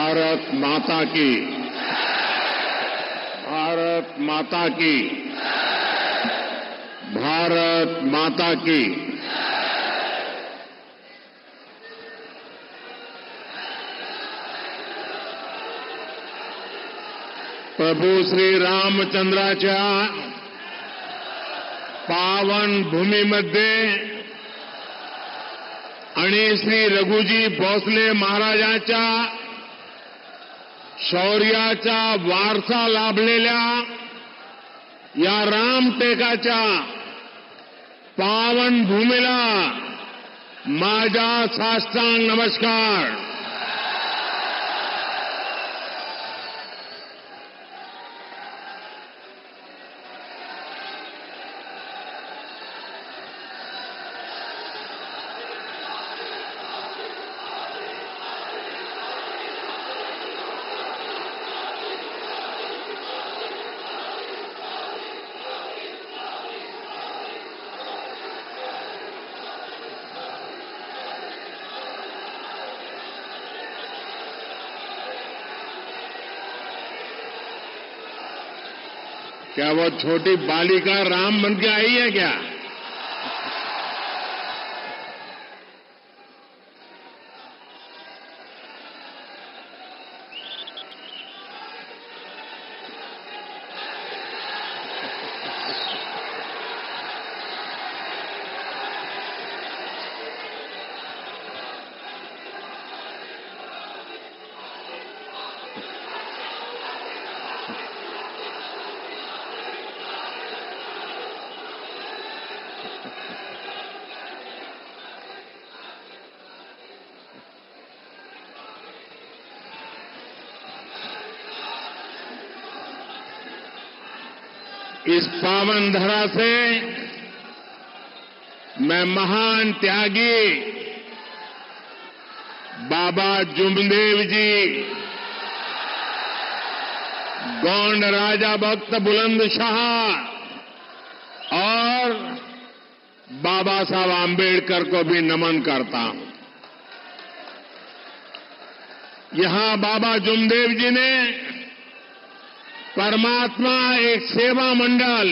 भारत माता की, भारत माता की, भारत माता की। प्रभू श्री रामचंद्राच्या पावन भूमीमध्ये आणि श्री रघुजी भोसले महाराजांच्या शौर्याचा वारसा लाभलेल्या या रामटेकाच्या पावन भूमीला माझा साष्टांग नमस्कार। क्या वो छोटी बालिका राम बन के आई है क्या? इस पावन धरा से मैं महान त्यागी बाबा जुमदेव जी, गौंड राजा भक्त बुलंदशाह और बाबा साहब आंबेडकर को भी नमन करता हूं। यहां बाबा जुमदेव जी ने परमात्मा एक सेवा मंडल,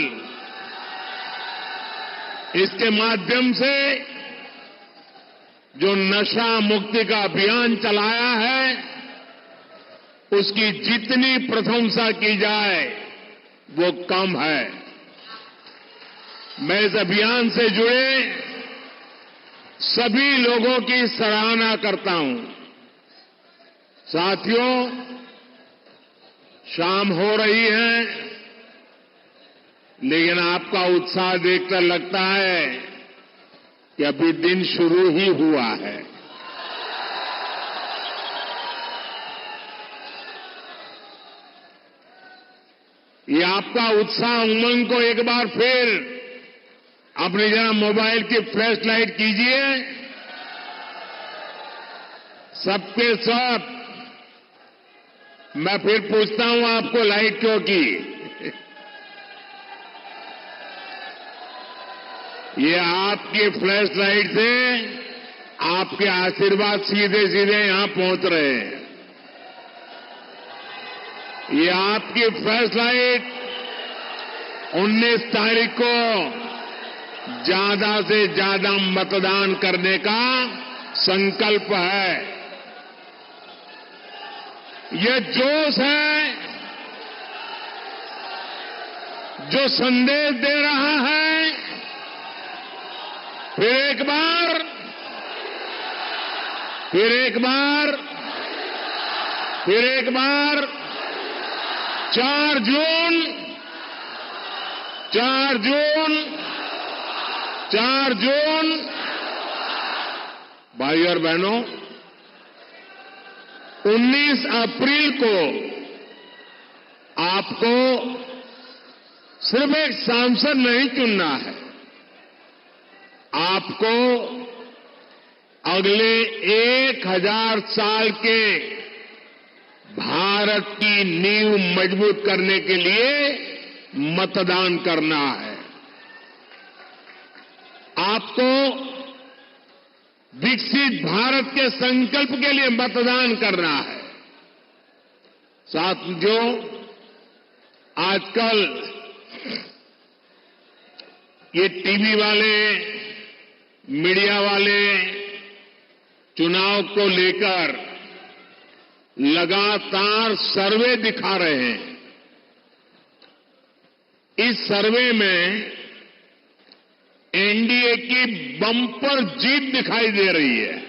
इसके माध्यम से जो नशा मुक्ति का अभियान चलाया है, उसकी जितनी प्रशंसा की जाए वो कम है। मैं इस अभियान से जुड़े सभी लोगों की सराहना करता हूं। साथियों, शाम हो रही है, लेकिन आपका उत्साह देखकर लगता है कि अभी दिन शुरू ही हुआ है। ये आपका उत्साह उमंग को एक बार फिर अपनी जरा मोबाइल की फ्लैश लाइट कीजिए। सबके सब। मैं फिर पूछता हूं, आपको लाइट क्यों की? ये आपकी फ्लैश लाइट से आपके आशीर्वाद सीधे सीधे यहां पहुंच रहे हैं। ये आपकी फ्लैश लाइट 19 तारीख को ज्यादा से ज्यादा मतदान करने का संकल्प है। ये जोश है जो संदेश दे रहा है। फिर एक बार, फिर एक बार, फिर एक बार 4 जून, 4 जून, 4 जून। भाई और बहनों, 19 अप्रैल को आपको सिर्फ एक सांसद नहीं चुनना है, आपको अगले 1000 साल के भारत की नींव मजबूत करने के लिए मतदान करना है। आपको विकसित भारत के संकल्प के लिए मतदान करना है। साथियों, आजकल ये टीवी वाले, मीडिया वाले चुनाव को लेकर लगातार सर्वे दिखा रहे हैं। इस सर्वे में एनडीए की बम्पर जीत दिखाई दे रही है।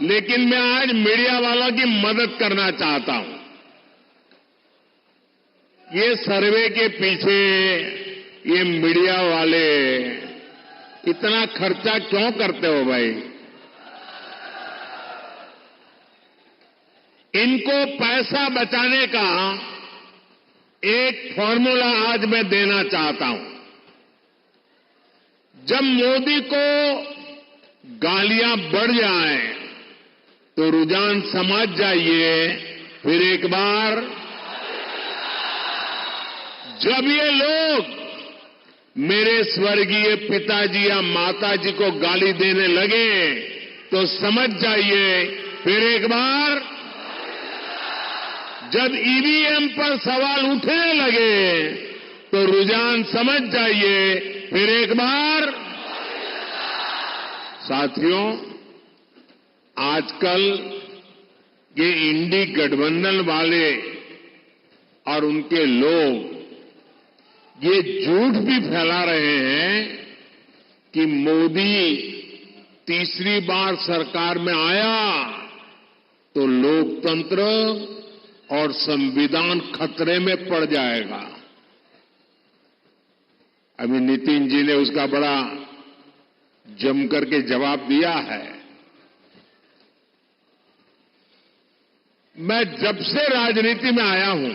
लेकिन मैं आज मीडिया वालों की मदद करना चाहता हूं। ये सर्वे के पीछे ये मीडिया वाले इतना खर्चा क्यों करते हो भाई? इनको पैसा बचाने का एक फॉर्मूला आज मैं देना चाहता हूं। जब मोदी को गालियां बढ़ जाएं तो रुझान समझ जाइए, फिर एक बार जब ये लोग मेरे स्वर्गीय पिताजी या माताजी को गाली देने लगे तो समझ जाइए, फिर एक बार जब ईवीएम पर सवाल उठने लगे तो रुझान समझ जाइए, फिर एक बार। साथियों, आजकल ये इंडी गठबंधन वाले और उनके लोग ये झूठ भी फैला रहे हैं कि मोदी तीसरी बार सरकार में आया तो लोकतंत्र और संविधान खतरे में पड़ जाएगा। अभी नितिन जी ने उसका बड़ा जमकर के जवाब दिया है। मैं जब से राजनीति में आया हूं,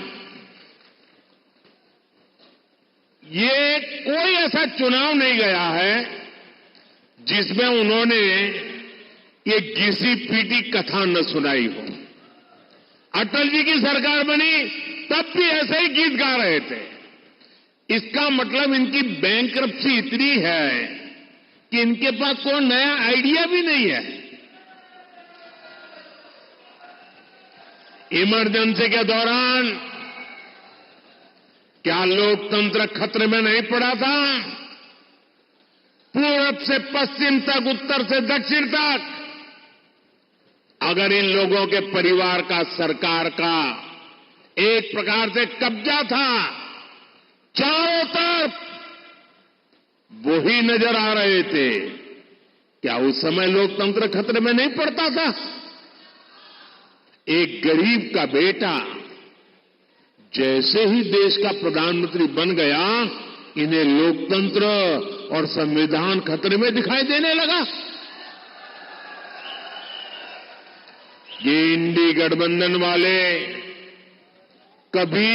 ये कोई ऐसा चुनाव नहीं गया है जिसमें उन्होंने ये घिसी पीटी कथा न सुनाई हो। अटल जी की सरकार बनी तब भी ऐसे ही गीत गा रहे थे। इसका मतलब इनकी बैंकरप्सी इतनी है कि इनके पास कोई नया आइडिया भी नहीं है। इमरजेंसी के दौरान क्या लोकतंत्र खतरे में नहीं पड़ा था? पूरब से पश्चिम तक, उत्तर से दक्षिण तक अगर इन लोगों के परिवार का सरकार का एक प्रकार से कब्जा था, चारों तरफ वही नजर आ रहे थे, क्या उस समय लोकतंत्र खतरे में नहीं पड़ता था? एक गरीब का बेटा जैसे ही देश का प्रधानमंत्री बन गया, इन्हें लोकतंत्र और संविधान खतरे में दिखाई देने लगा। ये इंडी गठबंधन वाले कभी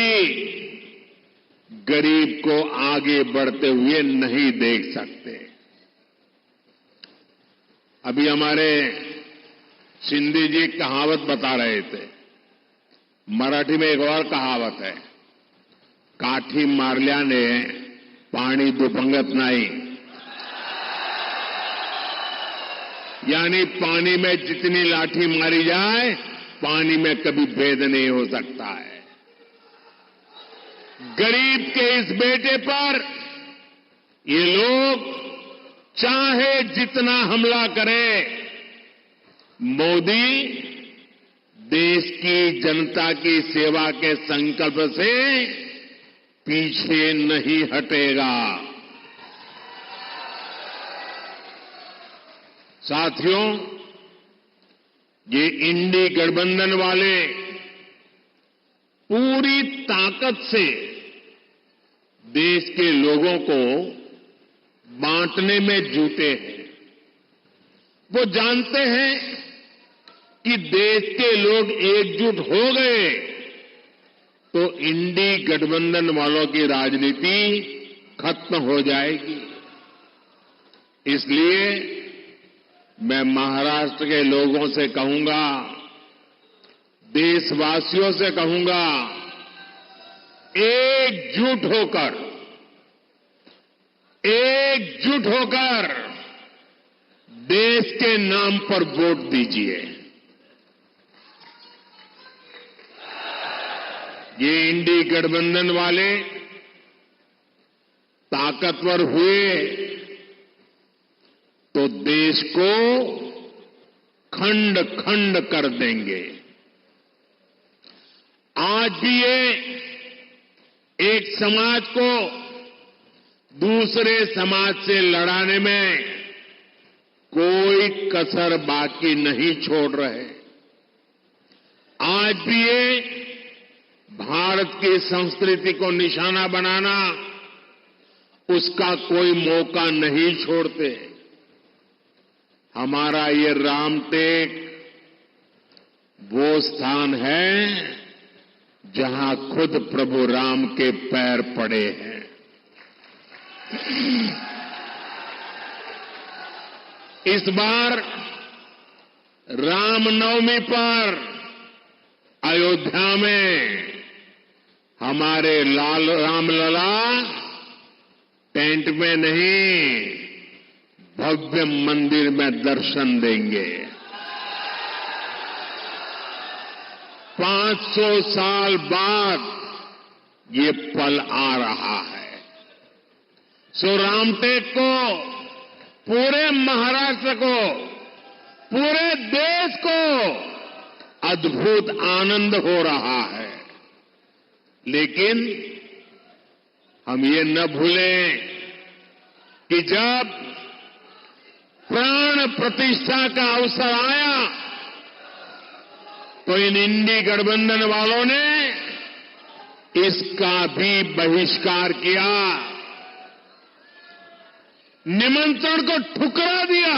गरीब को आगे बढ़ते हुए नहीं देख सकते। अभी हमारे शिंदे जी कहावत बता रहे थे। मराठी में एक और कहावत है, काठी मारल्याने पाणी दुभंगत नाही। यानी पानी में जितनी लाठी मारी जाए, पानी में कभी भेद नहीं हो सकता है। गरीब के इस बेटे पर ये लोग चाहे जितना हमला करें, मोदी देश की जनता की सेवा के संकल्प से पीछे नहीं हटेगा। साथियों, ये इंडी गठबंधन वाले पूरी ताकत से देश के लोगों को बांटने में जुटे हैं। वो जानते हैं कि देश के लोग एकजुट हो गए तो इंडी गठबंधन वालों की राजनीति खत्म हो जाएगी। इसलिए मैं महाराष्ट्र के लोगों से कहूंगा, देशवासियों से कहूंगा, एकजुट होकर देश के नाम पर वोट दीजिए। ये इंडी गठबंधन वाले ताकतवर हुए तो देश को खंड खंड कर देंगे। आज भी ये एक समाज को दूसरे समाज से लड़ाने में कोई कसर बाकी नहीं छोड़ रहे। आज भी ये भारत की संस्कृति को निशाना बनाना, उसका कोई मौका नहीं छोड़ते। हमारा ये रामटेक वो स्थान है जहां खुद प्रभु राम के पैर पड़े हैं। इस बार रामनवमी पर अयोध्या में हमारे रामलला टेंट में नहीं, भव्य मंदिर में दर्शन देंगे। 500 साल बाद ये पल आ रहा है। सो रामटेक को, पूरे महाराष्ट्र को, पूरे देश को अद्भुत आनंद हो रहा है। लेकिन हम ये न भूलें कि जब प्राण प्रतिष्ठा का अवसर आया तो इन इंडी गठबंधन वालों ने इसका भी बहिष्कार किया, निमंत्रण को ठुकरा दिया।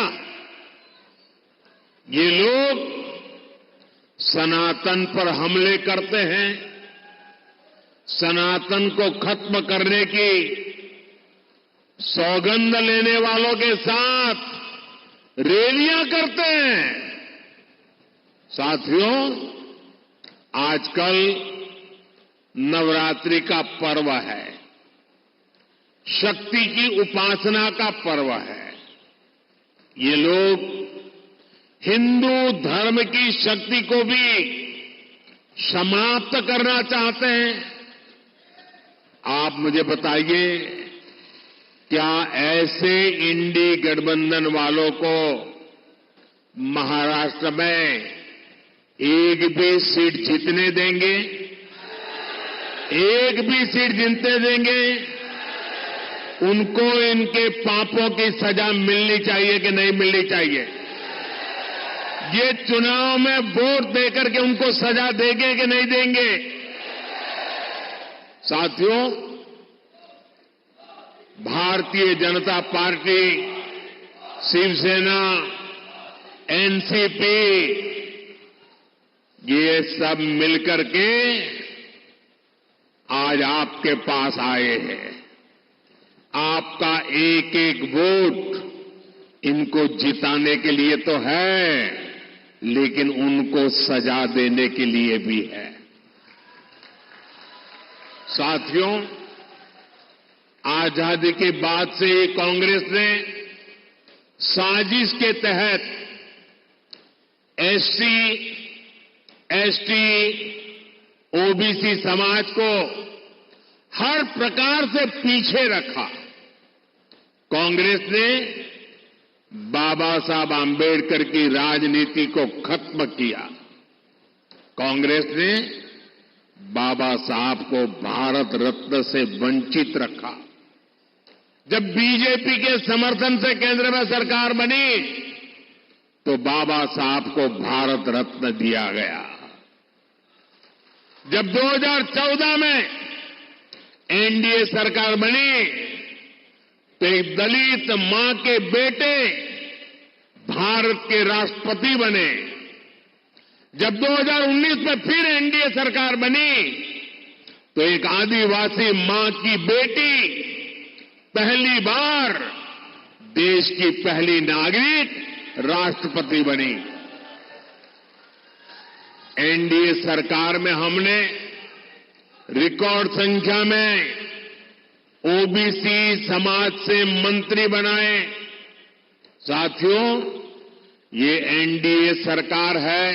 ये लोग सनातन पर हमले करते हैं, सनातन को खत्म करने की सौगंध लेने वालों के साथ रैलियां करते हैं। साथियों, आजकल नवरात्रि का पर्व है, शक्ति की उपासना का पर्व है। ये लोग हिंदू धर्म की शक्ति को भी समाप्त करना चाहते हैं। आप मुझे बताइए, क्या ऐसे इंडी गठबंधन वालों को महाराष्ट्र में एक भी सीट जीतने देंगे? एक भी सीट जीतने देंगे? उनको इनके पापों की सजा मिलनी चाहिए कि नहीं मिलनी चाहिए? ये चुनाव में वोट देकर के उनको सजा देंगे कि नहीं देंगे? साथियों, भारतीय जनता पार्टी, शिवसेना, एनसीपी, ये सब मिलकर के आज आपके पास आए हैं। आपका एक एक वोट इनको जिताने के लिए तो है, लेकिन उनको सजा देने के लिए भी है। साथियों, आजादी के बाद से कांग्रेस ने साजिश के तहत एससी, एसटी, ओबीसी समाज को हर प्रकार से पीछे रखा। कांग्रेस ने बाबा साहब आंबेडकर की राजनीति को खत्म किया। कांग्रेस ने बाबा साहब को भारत रत्न से वंचित रखा। जब बीजेपी के समर्थन से केंद्र में सरकार बनी तो बाबा साहब को भारत रत्न दिया गया। जब 2014 में एनडीए सरकार बनी तो एक दलित मां के बेटे भारत के राष्ट्रपति बने। जब 2019 में फिर एनडीए सरकार बनी तो एक आदिवासी मां की बेटी पहली बार देश की पहली नागरिक राष्ट्रपति बनी। एनडीए सरकार में हमने रिकॉर्ड संख्या में ओबीसी समाज से मंत्री बनाए। साथियों, ये एनडीए सरकार है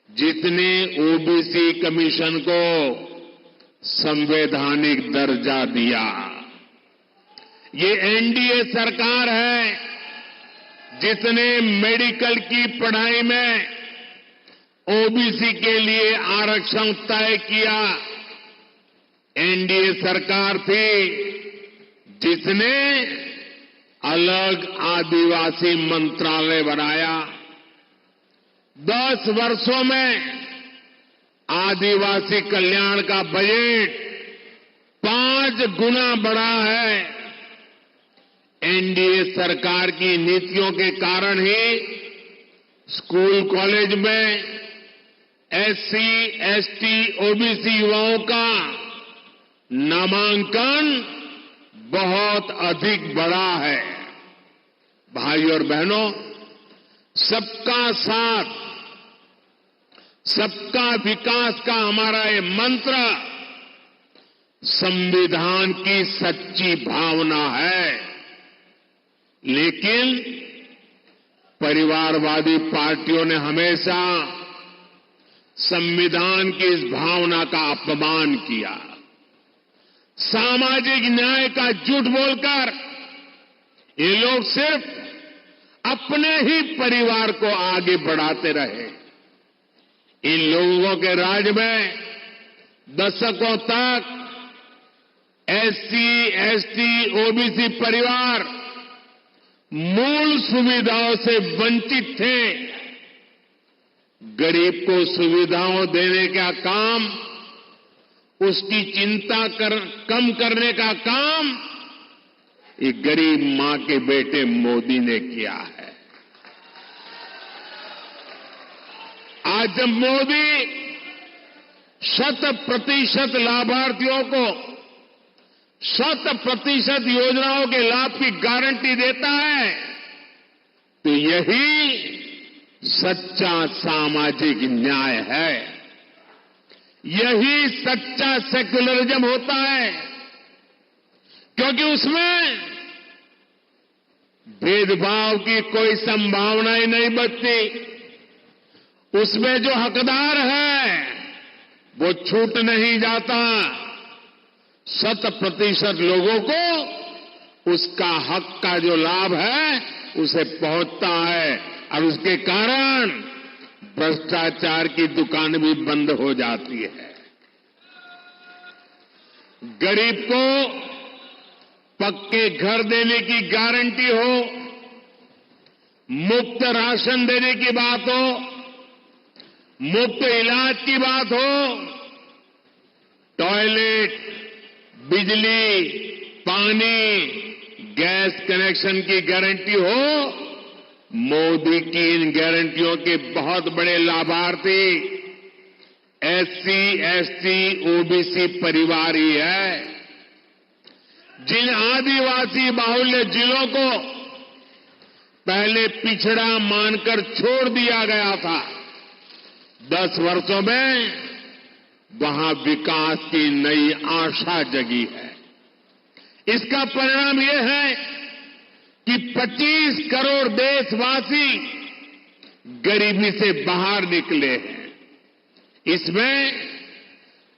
जितने ओबीसी कमीशन को संवैधानिक दर्जा दिया। ये एनडीए सरकार है जिसने मेडिकल की पढ़ाई में ओबीसी के लिए आरक्षण तय किया। एनडीए सरकार थी जिसने अलग आदिवासी मंत्रालय बनाया। 10 वर्षों में आदिवासी कल्याण का बजट 5 गुना बढ़ा है। एनडीए सरकार की नीतियों के कारण ही स्कूल कॉलेज में एससी, एसटी, ओबीसी युवाओं का नामांकन बहुत अधिक बढ़ा है। भाइयों और बहनों, सबका साथ, सबका विकास का हमारा ये मंत्र संविधान की सच्ची भावना है। लेकिन परिवारवादी पार्टियों ने हमेशा संविधान की इस भावना का अपमान किया। सामाजिक न्याय का झूठ बोलकर ये लोग सिर्फ अपने ही परिवार को आगे बढ़ाते रहे। इन लोगों के राज में दशकों तक एससी, एसटी, ओबीसी परिवार मूल सुविधाओं से वंचित थे। गरीब को सुविधाओं देने का काम, उसकी चिंता कम करने का काम ये गरीब मां के बेटे मोदी ने किया है। आज जब मोदी 100% लाभार्थियों को 100% योजनाओं के लाभ की गारंटी देता है, तो यही सच्चा सामाजिक न्याय है। यही सच्चा सेक्युलरिज्म होता है, क्योंकि उसमें भेदभाव की कोई संभावना ही नहीं बचती। उसमें जो हकदार है वो छूट नहीं जाता। 100% लोगों को उसका हक का जो लाभ है उसे पहुंचता है, और उसके कारण भ्रष्टाचार की दुकान भी बंद हो जाती है। गरीब को पक्के घर देने की गारंटी हो, मुफ्त राशन देने की बात हो, मुफ्त इलाज की बात हो, टॉयलेट, बिजली, पानी, गैस कनेक्शन की गारंटी हो, मोदी की इन गारंटियों के बहुत बड़े लाभार्थी एससी, एसटी, ओबीसी परिवार ही है। जिन आदिवासी बाहुल्य जिलों को पहले पिछड़ा मानकर छोड़ दिया गया था, 10 वर्षों में वहां विकास की नई आशा जगी है। इसका परिणाम यह है कि 25 करोड़ देशवासी गरीबी से बाहर निकले हैं। इसमें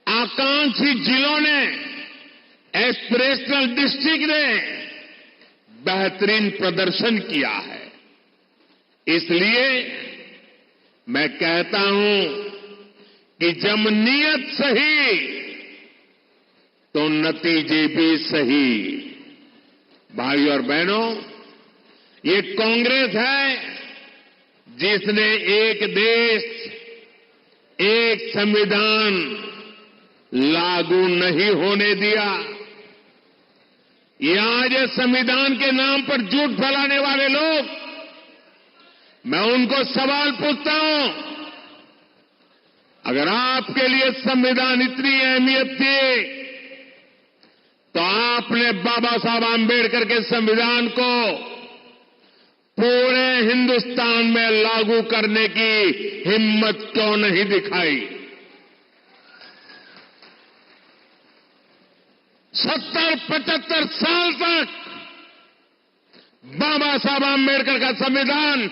आकांक्षी जिलों ने, एस्पिरेशनल डिस्ट्रिक्ट ने बेहतरीन प्रदर्शन किया है। इसलिए मैं कहता हूं कि जब नीयत सही तो नतीजे भी सही। भाइयों और बहनों, ये कांग्रेस है जिसने एक देश, एक संविधान लागू नहीं होने दिया। ये आज संविधान के नाम पर झूठ फैलाने वाले लोग, मैं उनको सवाल पूछता हूं, अगर आपके लिए संविधान इतनी अहमियत थी तो आपने बाबा साहब आंबेडकर के संविधान को पूरे हिंदुस्तान में लागू करने की हिम्मत क्यों नहीं दिखाई? 70-75 साल तक बाबा साहब आंबेडकर का संविधान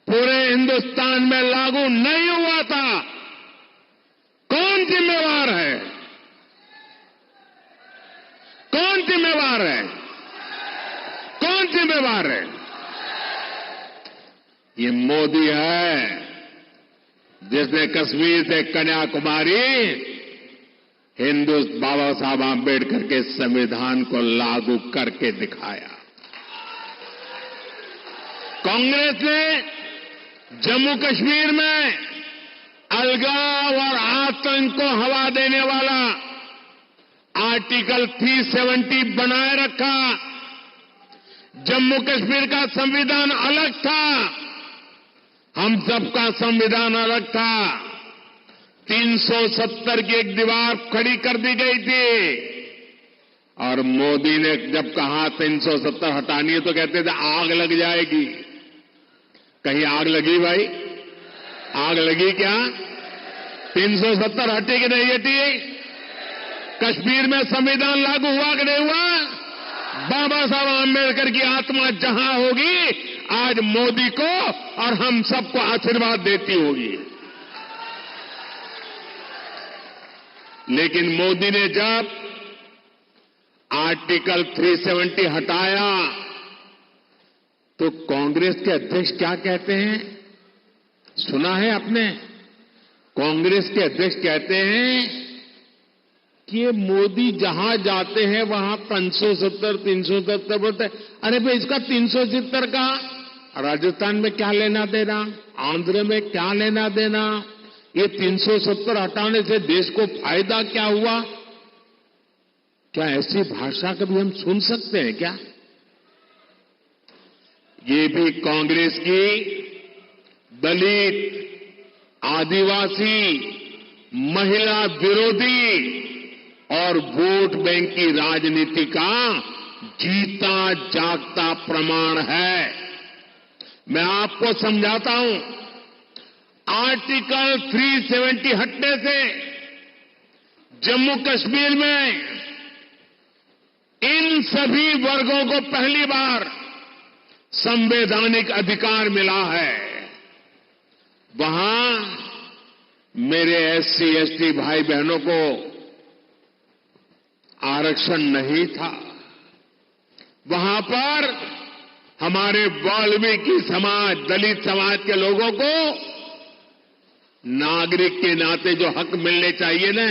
पूरे हिंदुस्तान में लागू नहीं हुआ था। कौन जिम्मेवार है? जिम्मेवार है? कौन जिम्मेवार है? ये मोदी है जिसने कश्मीर से कन्याकुमारी बाबा साहब आंबेडकर के संविधान को लागू करके दिखाया। कांग्रेस ने जम्मू कश्मीर में अलगाव और आतंक को हवा देने वाला आर्टिकल 370 बनाए रखा। जम्मू कश्मीर का संविधान अलग था, हम सबका संविधान अलग था। 370 की एक दीवार खड़ी कर दी गई थी और मोदी ने जब कहा 370 हटानी है तो कहते थे आग लग जाएगी। कहीं आग लगी भाई? आग लगी क्या? 370 हटी कि नहीं हटी? कश्मीर में संविधान लागू हुआ कि नहीं हुआ? बाबा साहब आंबेडकर की आत्मा जहां होगी आज मोदी को और हम सबको आशीर्वाद देती होगी। लेकिन मोदी ने जब आर्टिकल 370 हटाया तो कांग्रेस के अध्यक्ष क्या कहते हैं? सुना है आपने? कांग्रेस के अध्यक्ष कहते हैं कि ये मोदी जहां जाते हैं वहां 370 बोलते हैं। अरे भाई इसका 370 का राजस्थान में क्या लेना देना, आंध्र में क्या लेना देना? ये 370 हटाने से देश को फायदा क्या हुआ? क्या ऐसी भाषा कभी हम सुन सकते हैं क्या? ये भी कांग्रेस की दलित, आदिवासी, महिला विरोधी और वोट बैंक की राजनीति का जीता जागता प्रमाण है। मैं आपको समझाता हूं, आर्टिकल 370 हटने से जम्मू कश्मीर में इन सभी वर्गों को पहली बार संवैधानिक अधिकार मिला है। वहां मेरे एससी एसटी भाई बहनों को आरक्षण नहीं था। वहां पर हमारे वाल्मीकि समाज, दलित समाज के लोगों को नागरिक के नाते जो हक मिलने चाहिए ना,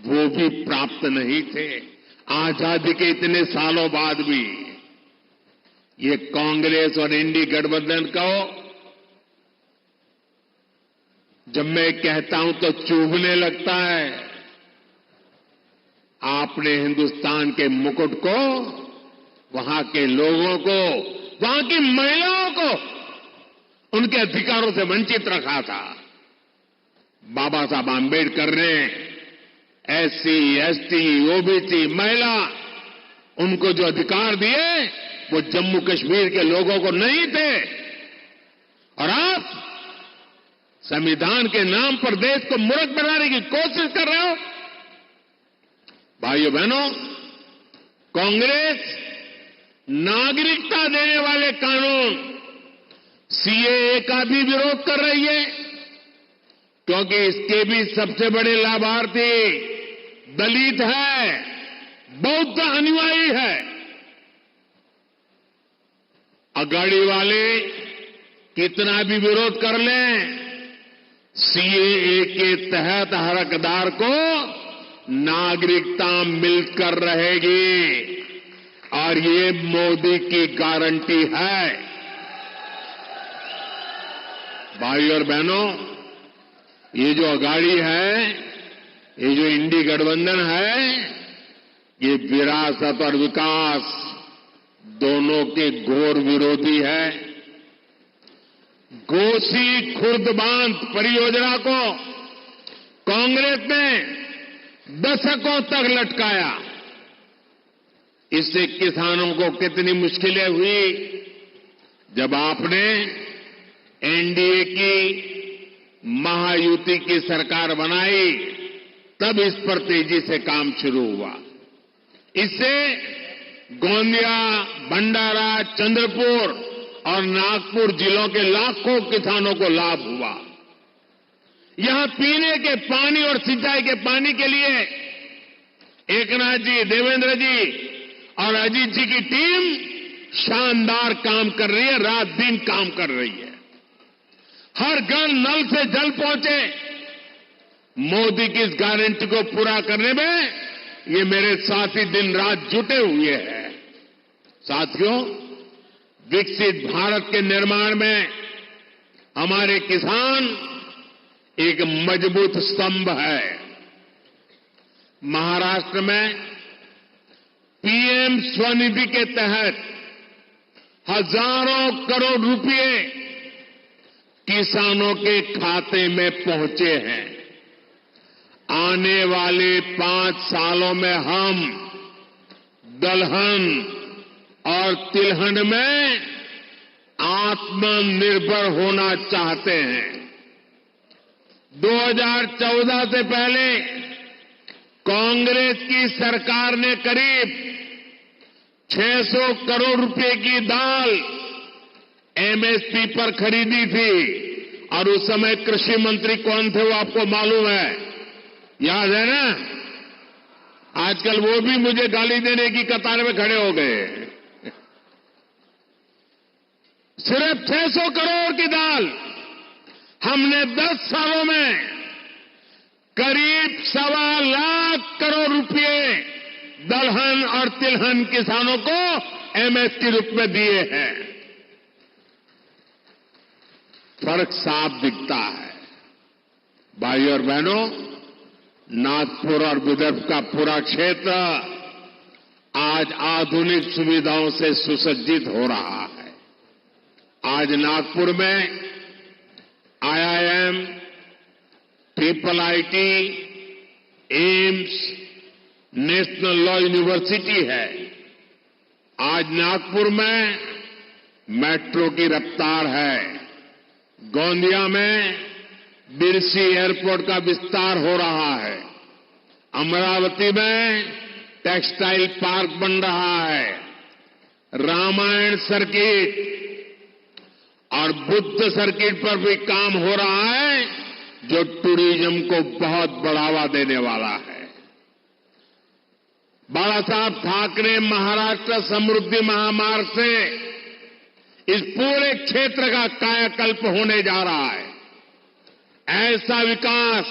वो भी प्राप्त नहीं थे। आजादी के इतने सालों बाद भी ये कांग्रेस और इंडी गठबंधन को जब मैं कहता हूं तो चुभने लगता है। आपने हिंदुस्तान के मुकुट को, वहां के लोगों को, वहां की महिलाओं को उनके अधिकारों से वंचित रखा था। बाबा साहब आंबेडकर ने एससी, एसटी, ओबीसी, महिला, उनको जो अधिकार दिए वो जम्मू कश्मीर के लोगों को नहीं थे। और आप संविधान के नाम पर देश को मूर्ख बनाने की कोशिश कर रहे हो। भाइयों बहनों, कांग्रेस नागरिकता देने वाले कानून सीएए का भी विरोध कर रही है, क्योंकि इसके भी सबसे बड़े लाभार्थी दलित है, बौद्ध अनुयायी है। अगाड़ी वाले कितना भी विरोध कर लें, सीएए के तहत हर हकदार को नागरिकता मिलकर रहेगी और ये मोदी की गारंटी है। भाई और बहनों, ये जो अगाड़ी है, ये जो इंडी गठबंधन है, ये विरासत और विकास दोनों के घोर विरोधी है। घोसी खुर्द बांध परियोजना को कांग्रेस ने दशकों तक लटकाया। इससे किसानों को कितनी मुश्किलें हुई। जब आपने एनडीए की महायुति की सरकार बनाई, तब इस पर तेजी से काम शुरू हुआ। इससे गोंदिया, भंडारा, चंद्रपुर और नागपुर जिलों के लाखों किसानों को लाभ हुआ। यहां पीने के पानी और सिंचाई के पानी के लिए एकनाथ जी, देवेंद्र जी और अजीत जी की टीम शानदार काम कर रही है, रात दिन काम कर रही है। हर घर नल से जल पहुंचे, मोदी की इस गारंटी को पूरा करने में ये मेरे साथी दिन रात जुटे हुए हैं। साथियों, विकसित भारत के निर्माण में हमारे किसान एक मजबूत स्तंभ है। महाराष्ट्र में पीएम स्वनिधि के तहत हजारों करोड़ रुपए किसानों के खाते में पहुंचे हैं। आने वाले 5 सालों में हम दलहन और तिलहन में आत्मनिर्भर होना चाहते हैं। 2014 से पहले कांग्रेस की सरकार ने करीब 600 करोड़ रुपए की दाल एमएसपी पर खरीदी थी और उस समय कृषि मंत्री कौन थे वो आपको मालूम है, याद है ना? आजकल वो भी मुझे गाली देने की कतार में खड़े हो गए। सिर्फ 600 करोड़ की दाल हमने 10 सालों में करीब 1.25 लाख करोड़ रुपए दलहन और तिलहन किसानों को एमएस के रूप में दिए हैं। फर्क साफ दिखता है। भाइयों और बहनों, नागपुर और विदर्भ का पूरा क्षेत्र आज आधुनिक सुविधाओं से सुसज्जित हो रहा है। आज नागपुर में IIM, triple IT, AIIMS, national law university है। आज नागपुर में मेट्रो की रफ्तार है। गोंदिया में बिरसी एयरपोर्ट का विस्तार हो रहा है। अमरावती में टेक्सटाइल पार्क बन रहा है। रामायण सर्किट और बुद्ध सर्किट पर भी काम हो रहा है, जो टूरिज्म को बहुत बढ़ावा देने वाला है। बाला साहब ठाकरे महाराष्ट्र समृद्धि महामार्ग से इस पूरे क्षेत्र का कायाकल्प होने जा रहा है। ऐसा विकास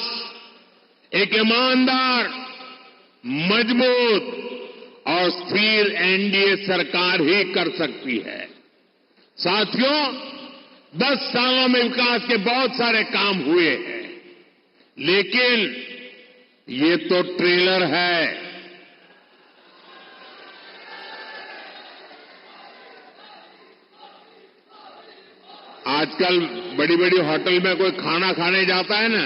एक ईमानदार, मजबूत और स्थिर एनडीए सरकार ही कर सकती है। साथियों, 10 सालों में विकास के बहुत सारे काम हुए हैं, लेकिन ये तो ट्रेलर है। आजकल बड़ी बड़ी होटल में कोई खाना खाने जाता है ना,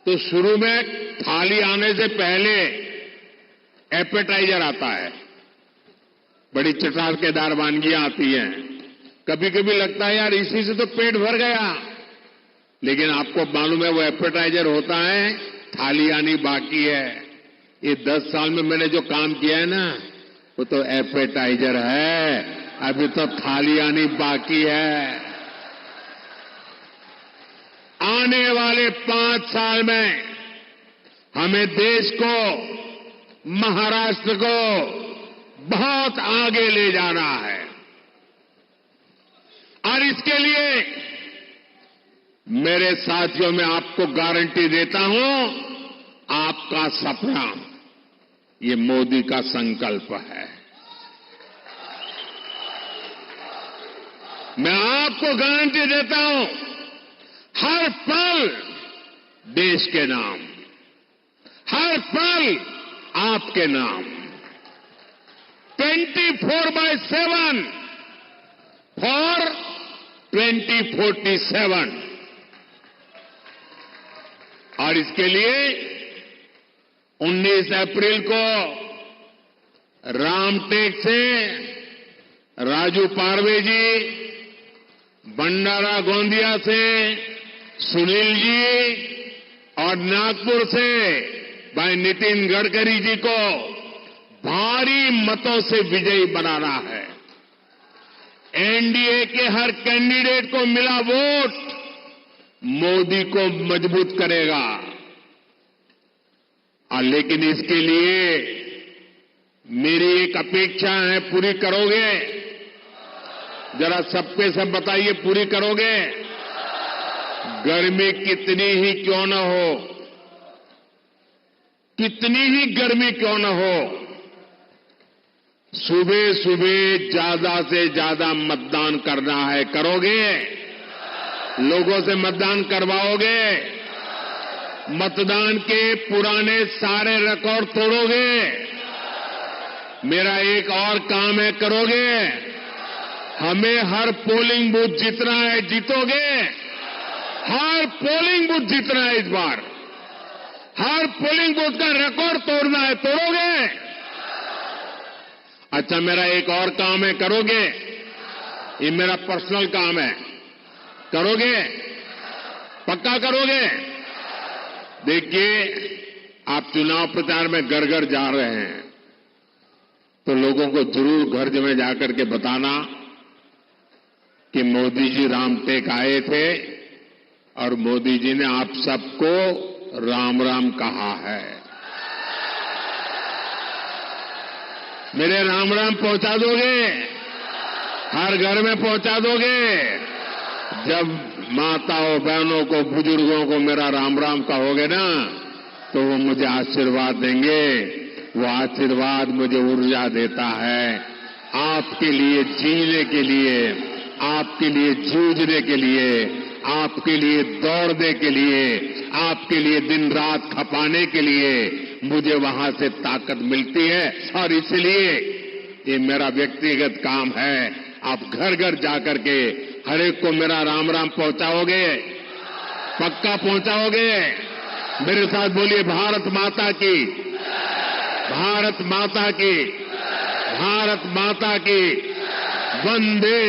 तो शुरू में थाली आने से पहले एपेटाइजर आता है। बड़ी चटाकेदार वानगियां आती हैं। कभी कभी लगता है यार इसी से तो पेट भर गया, लेकिन आपको मालूम है वो एपेटाइजर होता है, थाली आनी बाकी है। ये 10 साल में मैंने जो काम किया है ना, वो तो एपेटाइजर है, अभी तो थाली आनी बाकी है। आने वाले 5 साल में हमें देश को, महाराष्ट्र को बहुत आगे ले जाना है और इसके लिए मेरे साथियों, मैं आपको गारंटी देता हूं, आपका सपना ये मोदी का संकल्प है। मैं आपको गारंटी देता हूं, हर पल देश के नाम, हर पल आपके नाम, 24/7 फॉर 2047। और इसके लिए 19 अप्रैल को रामटेक से राजू पारवे जी, भंडारा गोंदिया से सुनील जी और नागपुर से भाई नितिन गडकरी जी को भारी मतों से विजयी बनाना है। एनडीए के हर कैंडिडेट को मिला वोट मोदी को मजबूत करेगा। लेकिन इसके लिए मेरी एक अपेक्षा है, पूरी करोगे? जरा सबके सब बताइए, पूरी करोगे? गर्मी कितनी ही क्यों न हो, कितनी ही गर्मी क्यों न हो, सुबह सुबह ज्यादा से ज्यादा मतदान करना है। करोगे? लोगों से मतदान करवाओगे? मतदान के पुराने सारे रिकॉर्ड तोड़ोगे? मेरा एक और काम है, करोगे? हमें हर पोलिंग बूथ जीतना है। जीतोगे? हर पोलिंग बूथ जीतना है इस बार। हर पोलिंग बूथ का रिकॉर्ड तोड़ना है। तोड़ोगे? अच्छा, मेरा एक और काम है, करोगे? ये मेरा पर्सनल काम है, करोगे? पक्का करोगे? देखिए, आप चुनाव प्रचार में घर घर जा रहे हैं, तो लोगों को जरूर घर में जाकर के बताना कि मोदी जी रामटेक आए थे और मोदी जी ने आप सबको राम राम कहा है। मेरे राम राम पहुंचा दोगे? हर घर में पहुंचा दोगे? जब माताओं बहनों को, बुजुर्गों को मेरा राम राम कहोगे ना, तो वो मुझे आशीर्वाद देंगे। वो आशीर्वाद मुझे ऊर्जा देता है आपके लिए जीने के लिए, आपके लिए जूझने के लिए, आपके लिए दौड़ने के लिए, आपके लिए दिन रात खपाने के लिए मुझे वहां से ताकत मिलती है। और इसलिए ये मेरा व्यक्तिगत काम है। आप घर घर जाकर के हर एक को मेरा राम राम पहुंचाओगे? पक्का पहुंचाओगे? मेरे साथ बोलिए, भारत माता की, भारत माता की, भारत माता की, वंदे